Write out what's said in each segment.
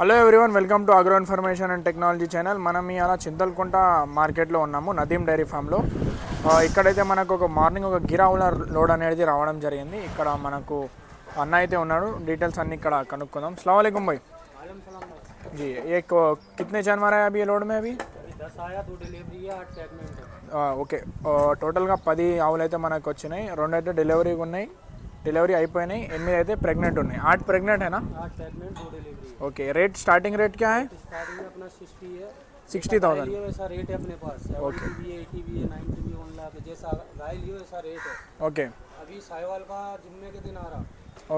Hello everyone, welcome to agro information and technology channel. మనం ఇలా చింతల్కుంట మార్కెట్లో ఉన్నాము, నదీం డైరీ ఫామ్లో. ఇక్కడైతే మనకు మార్నింగ్ ఒక గిరావుల లోడ్ అనేది రావడం జరిగింది. ఇక్కడ మనకు అన్న అయితే ఉన్నాడు, డీటెయిల్స్ అన్ని ఇక్కడ కనుక్కుందాం. अस्सलाम वालेकुम भाई जी, एक कितने जानवर है अभी ये लोड में? अभी 10 आया, 2 डिलीवरी है, 8 सेगमेंट है. ఓకే, టోటల్గా 10 ఆవులు అయితే మనకు వచ్చినాయి. 2 అయితే డెలివరీగా ఉన్నాయి, డెలివరీ అయిపోయినాయి. 8 అయితే ప్రెగ్నెంट ఉన్నాయి. 8 प्रेग्नेंट है ना? 8 segment, 2 delivery. Okay, rate starting rate क्या है? स्टार्टिंग में अपना 60 है, 60,000. लियो वैसा रेट है अपने पास. ओके. 70 भी है, 80 भी है, 90 भी, 1 लाख जैसा गाय लियो वैसा रेट है. ओके अभी साहिवाल का जुम्मे के दिन आ रहा,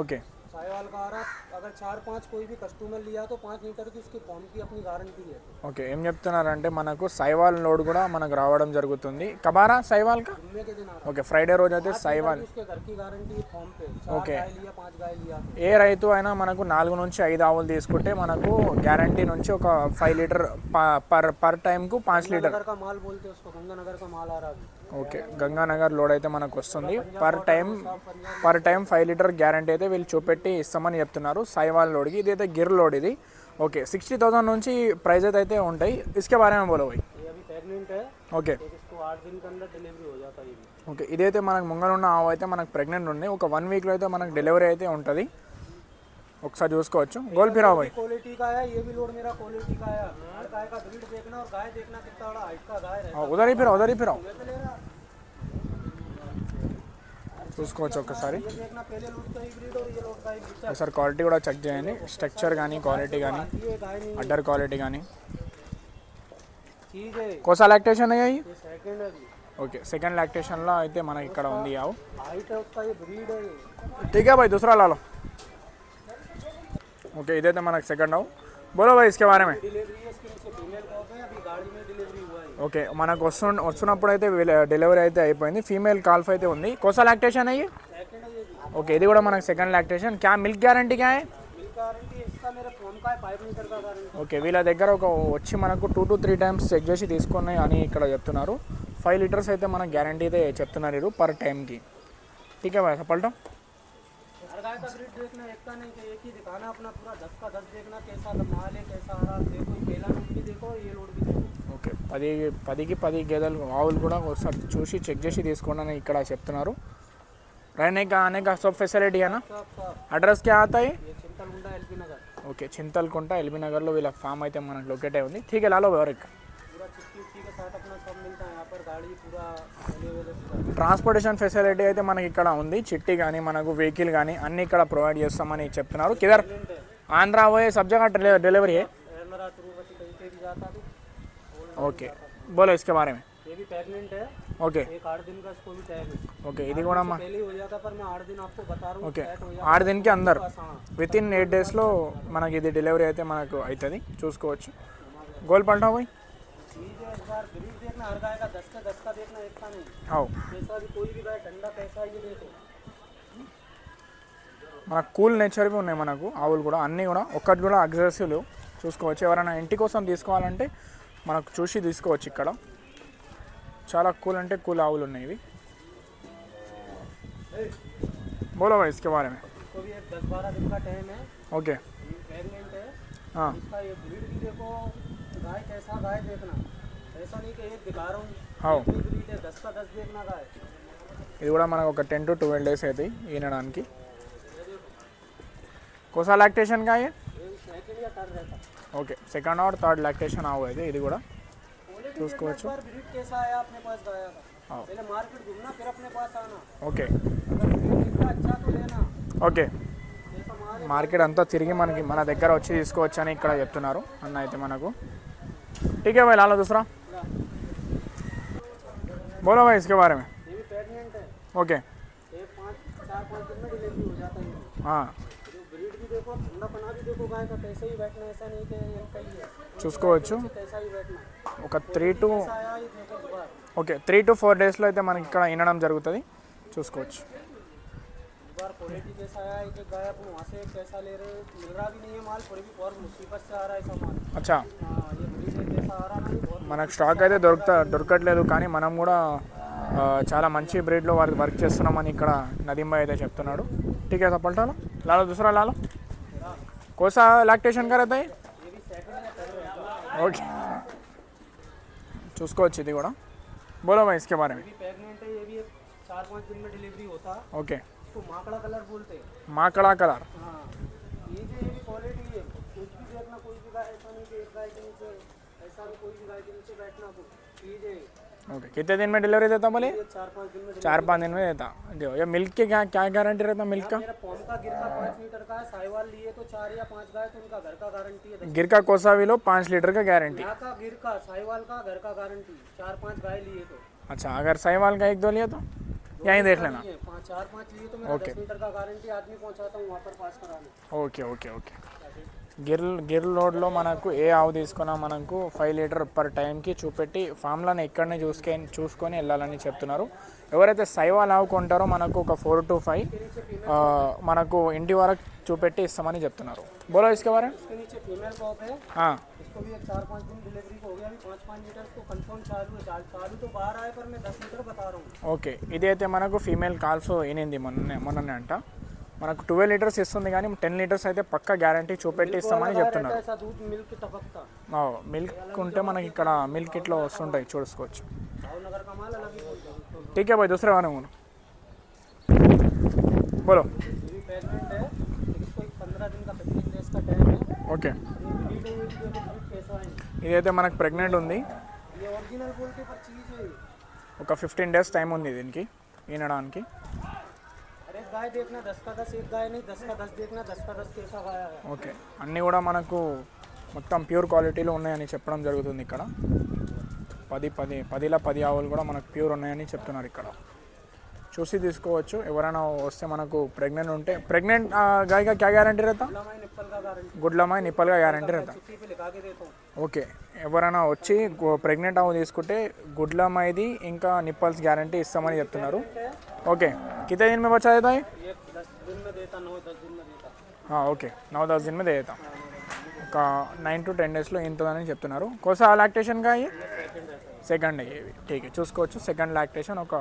ओके साहिवाल का आ रहा. अगर 4-5 कोई भी कस्टमर लिया तो 5 लीटर की उसकी फॉर्म की अपनी गारंटी है. ఓకే, ఏం చెప్తున్నారంటే మనకు సైవాల్ లోడ్ కూడా మనకు రావడం జరుగుతుంది. కబారా సైవాల్ కా? जुम्मे के दिन आ रहा. ఓకే, ఫ్రైడే రోజు అయితే సైవాల్. उसके घर की गारंटी फॉर्म पे 4 ओके. गाय लिया, 5 गाय लिया. ఏ రైతు అయినా మనకు 4 నుంచి 5 ఆవులు తీసుకుంటే మనకు గ్యారంటీ నుంచి ఒక 5 లీటర్ పర్ టైంకు 5 లీటర్. गंगानगर का माल बोलते हैं उसको, गंगानगर का माल आ रहा है. ఓకే, గంగానగర్ లోడ్ అయితే మనకు వస్తుంది. పర్ టైం 5 లీటర్ గ్యారంటీ అయితే వీళ్ళు చూపెట్టి ఇస్తామని చెప్తున్నారు సైవాల్ లోడ్కి. ఇది అయితే గిర్ లోడ్ ఇది. ఓకే, 60,000 నుంచి ప్రైస్ అయితే ఉంటాయి. ఇసుకే బారే में बोलो भाई. ये अभी प्रेग्नेंट है, ఓకే तो इसको 8 दिन के अंदर डिलीवरी हो जाता है. ये भी ఓకే, ఇదైతే మనకు ముంగలున్న ఆవు అయితే మనకు ప్రెగ్నెంట్ ఉంది. ఒక 1 వీక్లో అయితే మనకు డెలివరీ అయితే ఉంటుంది. ఒకసారి చూసుకోవచ్చు. గోల్ ఫిరావు భాई. क्वालिटी का है, ये भी लोड मेरा क्वालिटी का है. हर गाय का ब्रीड देखना और गाय देखना कितना बड़ा हाइट का गाय है. उधर ही फिराओ చూసుకోవచ్చు ఒకసారి. ये देखना पहले लोड का ही ब्रीड और ये लोड का ही ब्रीड. ఒకసారి క్వాలిటీ కూడా చెక్ చేయండి. స్ట్రక్చర్ కానీ క్వాలిటీ కానీ ये गाय नहीं అడ్డర్ క్వాలిటీ కానీ. चीज है. కోసా లాక్టేషన్ అయ్యాయి. ये सेकंड है अभी. ఓకే, సెకండ్ లాక్టేషన్లో అయితే మనకి ఇక్కడ ఉంది ఆవు. हाइट है उसका, ये ब्रीड है. ये ठीक है भाई, दूसरा ला लो. ओके, इधर तो మనకు సెకండ్ ఆవు. बोलो भाई इसके बारे में. डिलीवरी है इसके नीचे फीमेल कॉप है, अभी गाड़ी में डिलीवरी हुआ है. ఓకే, మనకు వస్తున్నప్పుడు అయితే డెలివరీ అయితే అయిపోయింది. ఫీమేల్ కాల్ఫ్ అయితే ఉంది. కోసా లాక్టేషన్ అయ్యి. सेकंड है ये भी. ఓకే, ఇది కూడా మనకు సెకండ్ లాక్టేషన్. క్యా మిల్క్ గ్యారంటీ క్యా హై? मिल्क गारंटी इसका मेरे फोन का है, 5 लीटर का गारंटी. ఓకే, వీళ్ళ దగ్గర ఒక వచ్చి మనకు 2 to 3 టైమ్స్ చెక్ చేసి తీసుకున్నాయి అని ఇక్కడ చెప్తున్నారు. 5 లీటర్స్ అయితే మనకు గ్యారంటీ అయితే చెప్తున్నారు వీరు పర్ టైంకి. ठीक है भाई, पलटो. हर गाय का ब्रीड देखना एक का नहीं, कि एक ही दिखाना अपना पूरा 10 का 10 देखना, कैसा माल है कैसा आ रहा है. देखो पहला लोड भी देखो, ये लोड भी देखो. ఓకే, 10 గేదెలు ఆవులు కూడా ఒకసారి చూసి చెక్ చేసి తీసుకోండి అని ఇక్కడ చెప్తున్నారు. रहने का आने का सब फैसिलिटी है ना? सब అడ్రస్ क्या आता है? ये चिंतलगुंडा एलपी नगर. ఓకే, చింతల్కుంట ఎల్బీ నగర్లో వీళ్ళ ఫామ్ అయితే మనకు లొకేట్ అయి ఉంది. ठीक है, लालो और पूरा चिट्टी उट्टी के साथ अपना सब मिलता है यहाँ पर. गाड़ी पूरा अवेलेबल. ట్రాన్స్పోర్టేషన్ ఫెసిలిటీ అయితే మనకి ఇక్కడ ఉంది. చిట్టి కానీ మనకు వెహికల్ కానీ అన్నీ ఇక్కడ ప్రొవైడ్ చేస్తామని చెప్తున్నారు. కిదర్ ఆంధ్ర పోయే सब जगह डिलीवरी है. मेरा तिरुपति कहीं पे भी जाता है. ఓకే, बोलो इसके बारे में. ये भी प्रेग्नेंट है, ఓకే एक 8 दिन का इसको भी टाइम है. ఓకే, ఇది కూడా మా पहले ही हो जाता, पर मैं 8 दिन आपको बता रहा हूँ. ఓకే, सेट हो 8 దినకి అందరు जाता. हाँ, విత్ ఇన్ 8 డేస్లో మనకి ఇది డెలివరీ అయితే మనకు అవుతుంది. చూసుకోవచ్చు. గోల్ పల్టా పోయి. चीज है. इस बार ब्रीड देखना, हर गाय का 10 का 10 का देखना, एक का नहीं. అవు जैसा भी कोई भी गाय ठंडा कैसा है ये देखो. మనకు కూల్ నేచర్వి ఉన్నాయి మనకు ఆవులు కూడా. అన్నీ కూడా ఒక్కటి కూడా అగ్రెసివ్లు. చూసుకోవచ్చు. ఎవరైనా ఇంటి కోసం తీసుకోవాలంటే మనకు చూసి తీసుకోవచ్చు. ఇక్కడ చాలా కూల్ అంటే కూల్ ఆవులు ఉన్నాయి ఇవి. बोलो भाई इसके बारे में. इसको भी एक 10-12 दिन का टाइम है. ఓకే, ये प्रेग्नेंट है. हाँ इसका ये ब्रीड भी देखो, गाय कैसा गाय देखना. ऐसा नहीं कि एक दिखा रहा हूँ. हाँ. अपनी ब्रीड है, 10 का 10 देखना गाय. ఇది కూడా మనకు ఒక 10 to 12 డేస్ అవుతాయి ఈనడానికి. కోసా లాక్టేషన్ కా ये सेकंड या थर्ड रहता. Okay, second or third lactation ఆవు అయితే ఇది కూడా. చూసుకోవచ్చు. ब्रीड कैसा आया अपने पास गाय का. हाँ. पहले मार्केट घूमना, फिर अपने पास आना. ఓకే अगर ब्रीड दिखता अच्छा तो लेना. ఓకే, जैसा माल మార్కెట్ అంతా తిరిగి మనకి మన దగ్గర వచ్చి తీసుకోవచ్చు అని ఇక్కడ చెప్తున్నారు అన్న అయితే మనకు. ठीक है भाई, लालो दूसरा. बोलो भाई इसके बारे में. ये भी प्रेग्नेंट है. ओके, ये 4-5 दिन में डिलीवरी हो जाता है. हाँ जो ब्रीड भी देखो, ठंडापना भी देखो गाय का, कैसे ही बैठना. ऐसा नहीं कि ये कहीं है. చూసుకోవచ్చు. कैसा ही बैठना. ఒక 3 to कैसा आया ये देखो दोबारा. ఓకే 3 to 4 డేస్లో అయితే మనకి ఇక్కడ వినడం జరుగుతుంది. చూసుకోవచ్చు. बार क्वालिटी कैसा आया, एक एक गाय अपन वहाँ से कैसा ले रहे, मिल रहा भी नहीं है माल. फिर भी बहुत मुसीबत से आ रहा है ऐसा माल. అచ్చా, हाँ, ये ब्रीड है कैसा आ रहा नहीं बहुत. మనకు స్టాక్ అయితే దొరకట్లేదు. కానీ మనం కూడా చాలా మంచి బ్రీడ్లో వర్క్ చేస్తున్నామని ఇక్కడ నదీం భాయ్ అయితే చెప్తున్నాడు. ठीक है, सब पलटा लो. लालो दूसरा ला लो. कौन सा लैक्टेशन का रहता है? ఓకే చూసుకోవచ్చు ఇది కూడా బోలో భాయ్ ఇస్కే బారే మే ये भी प्रेग्नेंट है, ये भी 4-5 दिन में डिलीवरी होता। ఓకే इसको माकड़ा कलर बोलते हैं। మాకడా కలర్ हाँ, ये जो ये क्वालिटी है, कुछ भी देखना, कोई भी गाय ऐसा नहीं कि एक गाय के नीचे ऐसा भी कोई भी गाय के नीचे बैठना को चीज है। ओके कितने दिन में डिलीवरी देता बोले ये 4-5 दिन में 4-5 दिन में देता जो ये मिल्क के क्या क्या गारंटी रहता मिल्क का मेरा पॉम का गिर का 5 लीटर का है, साहिवाल लिए तो 4 या 5 गाय तो उनका घर का गारंटी है। गिर का कोसावीलो 5 लीटर का गारंटी यहाँ का गिर का साहिवाल का घर का गारंटी, 4-5 गाय लिए तो अच्छा अगर साहिवाल का 1-2 लिया तो यहीं देख लेना 4-5 लिए तो मेरा 10 लीटर का गारंटी आदमी पहुँचाता हूँ वहाँ पर पास कराने। ఓకే ఓకే ఓకే గిర్ లోడ్లో మనకు ఏ ఆవు తీసుకున్నా మనకు 5 లీటర్ పర్ టైంకి చూపెట్టి ఫామ్లను ఇక్కడనే చూసుకొని వెళ్ళాలని చెప్తున్నారు. ఎవరైతే సైవాల్ ఆవు కొంటారో మనకు ఒక 4 to 5 మనకు ఇంటి వరకు చూపెట్టి ఇస్తామని చెప్తున్నారు. బోలో ఇసుకే బారే इसके नीचे फीमेल कॉप है, हाँ इसको भी 4-5 दिन डिलीवरी को हो गया, अभी 5-5 लीटर को कंफर्म चालू है। चालू तो बाहर आए पर मैं 10 लीटर बता रहा हूँ। ఓకే ఇది అయితే మనకు ఫీమేల్ కాల్స్ ఈనింది మొన్ననే అంట మనకు 12 లీటర్స్ ఇస్తుంది కానీ 10 లీటర్స్ అయితే పక్కా గ్యారంటీ చూపెట్టి ఇస్తామని చెప్తున్నారు. ऐसा दूध मिल्क टपकता, మిల్క్ ఉంటే మనకి ఇక్కడ మిల్క్ ఇట్లా వస్తుంటాయి చూసుకోవచ్చు. भावनगर का माल अलग ही बोलते हैं। ठीक है भाई दूसरे वाले बोलो बोलो ये भी प्रेग्नेंट है, इसको 15 दिन का 15 डेज का टाइम है। ఓకే ये ब्रीड है, ये भी देखो ब्रीड कैसा है। ఇదైతే మనకు ప్రెగ్నెంట్ ఉంది ये ओरिजिनल बोलते पर चीज़ है। ఒక 15 డేస్ టైం ఉంది దీనికి ఈనడానికి. अरे गाय देखना 10 का 10, एक गाय नहीं 10 का 10 देखना, 10 का 10 कैसा गाय है। ఓకే అన్నీ కూడా మనకు మొత్తం ప్యూర్ క్వాలిటీలో ఉన్నాయని చెప్పడం జరుగుతుంది ఇక్కడ. 10ల 10 ఆవులు కూడా మనకు ప్యూర్ ఉన్నాయని చెప్తున్నారు ఇక్కడ. చూసి తీసుకోవచ్చు. ఎవరైనా వస్తే మనకు ప్రెగ్నెంట్ ఉంటే ప్రెగ్నెंट गाय का क्या गारंटी रहता गुलामाई निप्पल का गारंटी, గుడ్లమాయి నిప్పల్గా గ్యారంటీ रहता चुट्टी पे लिखा के देता हूँ। ఓకే ఎవరైనా వచ్చి ప్రెగ్నెంట్ ఆవు తీసుకుంటే గుడ్లమాయిది ఇంకా నిప్పల్స్ గ్యారంటీ ఇస్తామని చెప్తున్నారు. ఓకే कितने दिन में बचा देता है ये 10 दिन में देता, 9-10 दिन में देता। हाँ ఓకే 9-10 दिन में देता ఒక 9 to 10 డేస్లో ఇంతుందని చెప్తున్నారు. కోసా లాక్టేషన్ కా సెకండ్ ఇవి ఠీక్ చూసుకోవచ్చు. సెకండ్ లాక్టేషన్ ఒక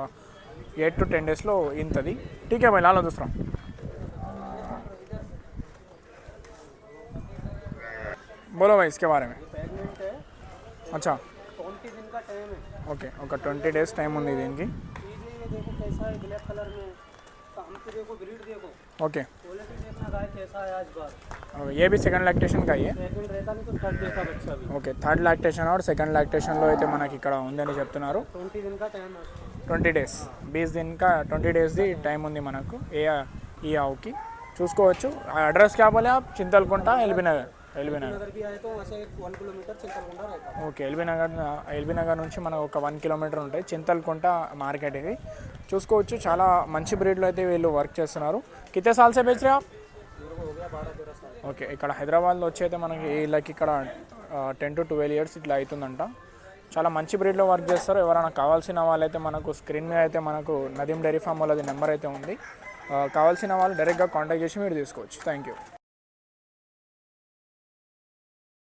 8 to 10 డేస్లో ఇంతది. ఠీక్ భాయ్ లాలో దూసరా बोलो भाई इसके बारे में. प्रेग्नेंट है, अच्छा 20 दिन का टाइम है। ఓకే ఒక 20 డేస్ టైం ఉంది దీనికి. चीज़ ये देखो कैसा है, ब्लैक कलर में काम पे देखो, ब्रीड देखो, ఓకే क्वालिटी देखना गाय कैसा है। आज बार ये भी సెకండ్ లాక్టేషన్ का ही है. प्रेग्नेंट रहता नहीं तो थर्ड देता बच्चा भी। ఓకే థర్డ్ లాక్టేషన్ और సెకండ్ లాక్టేషన్లో అయితే మనకి ఇక్కడ ఉందని చెప్తున్నారు. 20 दिन का टाइम है। 20 డేస్ 20 दिन का 20 డేస్ది టైం ఉంది మనకు ఈ ఆవుకి. చూసుకోవచ్చు. అడ్రస్ क्या बोले आप చింతల్కుంట ఎల్బీ నగర్ नगर भी आए तो वहाँ से 1 किलोमीटर चिंतलकुंडा रहता है। ఓకే ఎల్బీ నగర్ నుంచి మనకు ఒక 1 కిలోమీటర్ ఉంటాయి చింతల్కుంట మార్కెట్ ఇది. చూసుకోవచ్చు చాలా మంచి బ్రీడ్లో అయితే వీళ్ళు వర్క్ చేస్తున్నారు. కితే సాల్ సే బేచ్ రే ఆప్ मेरे को हो गया 12-13 साल। ఓకే ఇక్కడ హైదరాబాద్లో వచ్చి అయితే మనకి వీళ్ళకి ఇక్కడ 10 to 12 ఇయర్స్ ఇట్లా అవుతుందంట. చాలా మంచి బ్రీడ్లో వర్క్ చేస్తారు. ఎవరైనా కావాల్సిన వాళ్ళైతే మనకు స్క్రీన్ మీద అయితే మనకు నదీం డైరీ ఫామ్ వాళ్ళది నెంబర్ అయితే ఉంది. కావాల్సిన వాళ్ళు డైరెక్ట్గా కాంటాక్ట్ చేసి మీరు తీసుకోవచ్చు. Thank you.